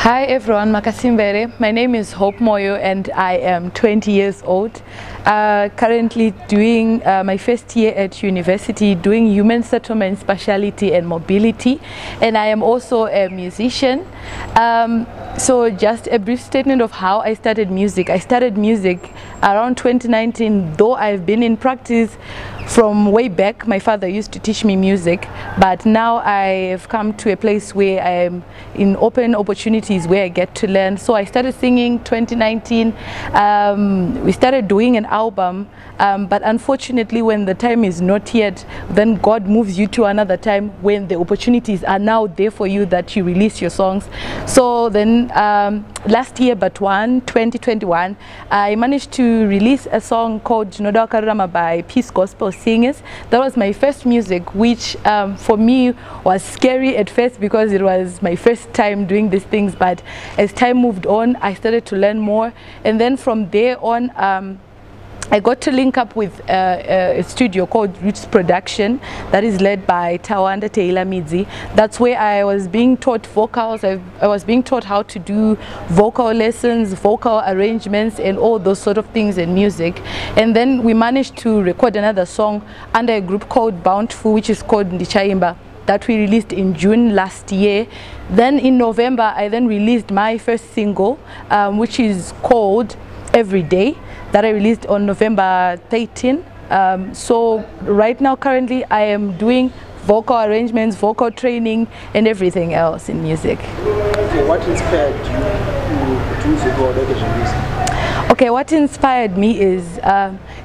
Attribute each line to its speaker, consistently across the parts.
Speaker 1: Hi everyone, Makasimbere. My name is Hope Moyo and I am 20 years old. Currently doing my first year at university, doing human settlement, speciality and mobility, and I am also a musician. So just a brief statement of how I started music. I started music around 2019, though I've been in practice from way back. My father used to teach me music, but now I have come to a place where I am in open opportunities where I get to learn. So I started singing 2019. We started doing an album, but unfortunately when the time is not yet, then God moves you to another time when the opportunities are now there for you that you release your songs. So then last year, but 2021, I managed to release a song called Noda Karama by Peace Gospel Singers. That was my first music, which for me was scary at first because it was my first time doing these things, but as time moved on I started to learn more, and then from there on I got to link up with a studio called Roots Production that is led by Tawanda Taylor Midzi. That's where I was being taught vocals. I was being taught how to do vocal lessons, vocal arrangements and all those sort of things in music. And then we managed to record another song under a group called Bountiful, which is called Ndichaimba, that we released in June last year. Then in November I then released my first single, which is called Every Day, that I released on November 13. So right now currently I am doing vocal arrangements, vocal training and everything else in music.
Speaker 2: Okay, what inspired you to do vocal music?
Speaker 1: Okay, what inspired me is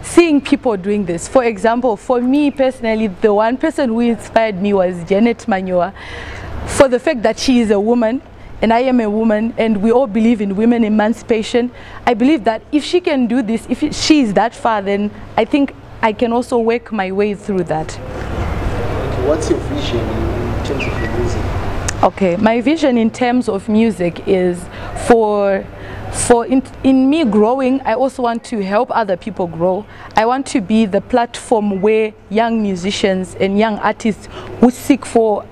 Speaker 1: seeing people doing this. For example, for me personally, the one person who inspired me was Manyowa, for the fact that she is a woman and I am a woman, and we all believe in women emancipation. I believe that if she can do this, if she is that far, then I think I can also work my way through that.
Speaker 2: Okay, what's your vision in terms of your music?
Speaker 1: Okay, my vision in terms of music is in me growing, I also want to help other people grow. I want to be the platform where young musicians and young artists who seek for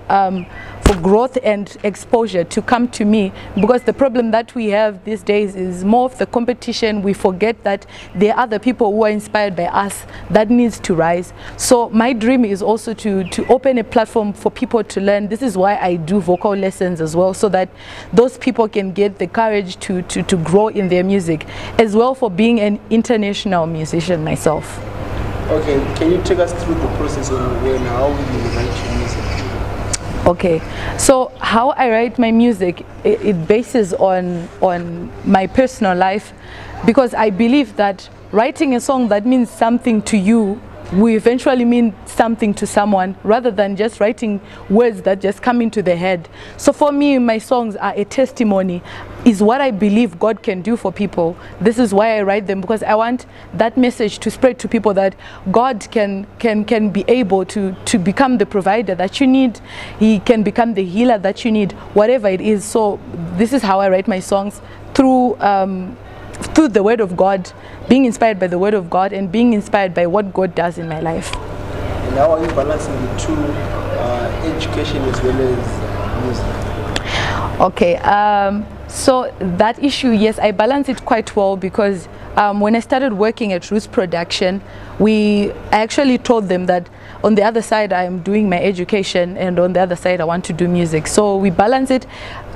Speaker 1: growth and exposure to come to me, because the problem that we have these days is more of the competition. We forget that there are other people who are inspired by us that needs to rise. So my dream is also to open a platform for people to learn. This is why I do vocal lessons as well, so that those people can get the courage to grow in their music, as well for being an international musician myself.
Speaker 2: Okay, can you take us through the process of when, how you write your music?
Speaker 1: Okay, so how I write my music, it bases on my personal life, because I believe that writing a song that means something to you will eventually mean something to someone, rather than just writing words that just come into the head. So for me, my songs are a testimony, is what I believe God can do for people. This is why I write them, because I want that message to spread to people that God can be able to become the provider that you need. He can become the healer that you need, whatever it is. So this is how I write my songs, through the word of God, being inspired by the word of God and being inspired by what God does in my life.
Speaker 2: And how are you balancing the two, education as well as music?
Speaker 1: Okay, so that issue, yes, I balance it quite well, because when I started working at Roots Production, I actually told them that on the other side I am doing my education, and on the other side I want to do music. So we balance it.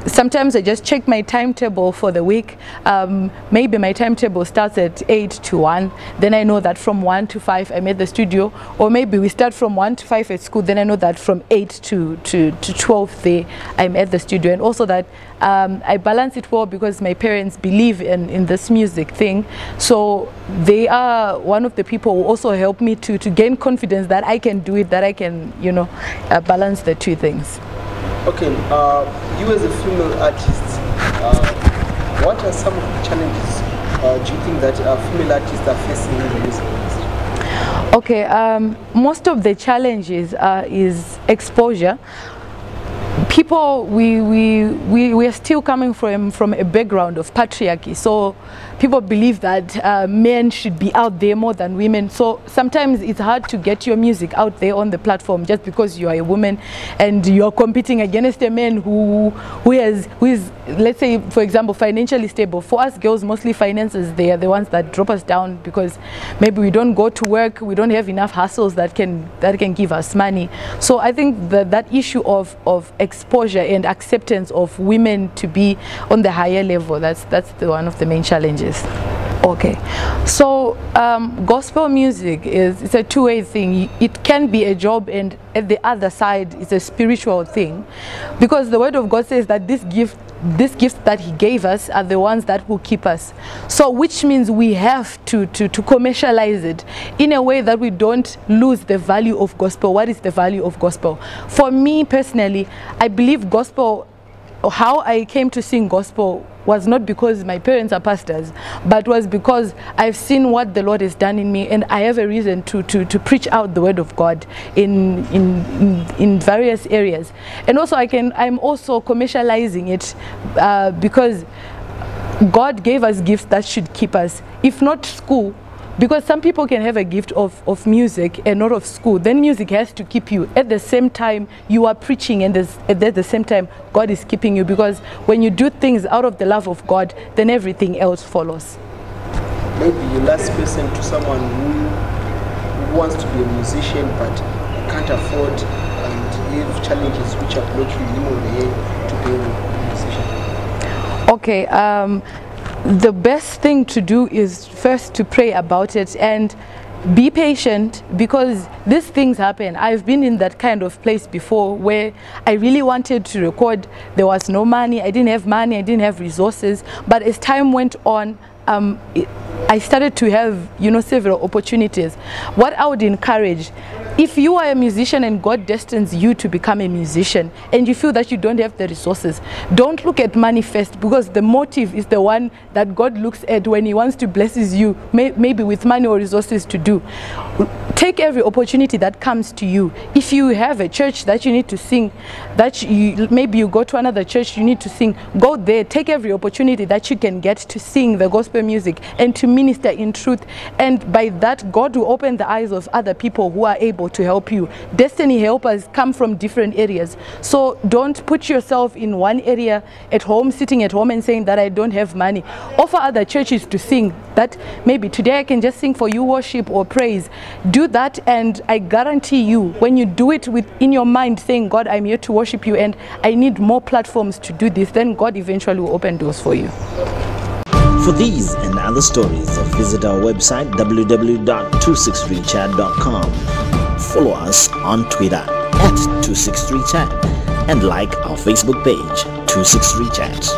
Speaker 1: Sometimes I just check my timetable for the week. Maybe my timetable starts at 8 to 1. Then I know that from 1 to 5 I'm at the studio. Or maybe we start from 1 to 5 at school. Then I know that from 8 to 12 there I'm at the studio. And also that I balance it well because my parents believe in this music thing. So they are one of the people who also help me to gain confidence that I can do it, that I can, you know, balance the two things.
Speaker 2: Okay, you as a female artist, what are some of the challenges do you think that female artists are facing in the music industry?
Speaker 1: Okay, most of the challenges is exposure. People, we are still coming from a background of patriarchy, so people believe that men should be out there more than women. So sometimes it's hard to get your music out there on the platform just because you are a woman and you are competing against a man who is let's say, for example, financially stable. For us girls, mostly finances, they are the ones that drop us down, because maybe we don't go to work, we don't have enough hustles that can give us money. So I think that issue of exposure and acceptance of women to be on the higher level, that's one of the main challenges. Okay, so gospel music it's a two-way thing. It can be a job, and at the other side it's a spiritual thing, because the word of God says that these gifts that he gave us are the ones that will keep us. So which means we have to commercialize it in a way that we don't lose the value of gospel. What is the value of gospel? For me personally, I believe gospel, how I came to sing gospel, was not because my parents are pastors, but was because I've seen what the Lord has done in me, and I have a reason to preach out the word of God in various areas. And also I'm also commercializing it because God gave us gifts that should keep us, if not school. Because some people can have a gift of music and not of school. Then music has to keep you. At the same time, you are preaching, and at the same time, God is keeping you. Because when you do things out of the love of God, then everything else follows.
Speaker 2: Maybe your last person to someone who wants to be a musician but can't afford and have challenges which are blocking him or her to be a musician.
Speaker 1: Okay. The best thing to do is first to pray about it and be patient, because these things happen. I've been in that kind of place before where I really wanted to record. There was no money, I didn't have money, I didn't have resources. But as time went on, I started to have, several opportunities. What I would encourage, if you are a musician and God destines you to become a musician and you feel that you don't have the resources, don't look at money first, because the motive is the one that God looks at when he wants to bless you, maybe with money or resources to do. Take every opportunity that comes to you. If you have a church that you need to sing, maybe you go to another church, you need to sing, go there. Take every opportunity that you can get to sing the gospel music and to minister in truth. And by that, God will open the eyes of other people who are able to help you. Destiny helpers come from different areas. So don't put yourself in one area at home, sitting at home and saying that I don't have money. Offer other churches to sing. That maybe today I can just sing for you worship or praise. Do that, and I guarantee you, when you do it in your mind saying, God, I'm here to worship you and I need more platforms to do this, then God eventually will open doors for you.
Speaker 3: For these and other stories, visit our website www.263chat.com. Follow us on Twitter @263chat and like our Facebook page 263chat.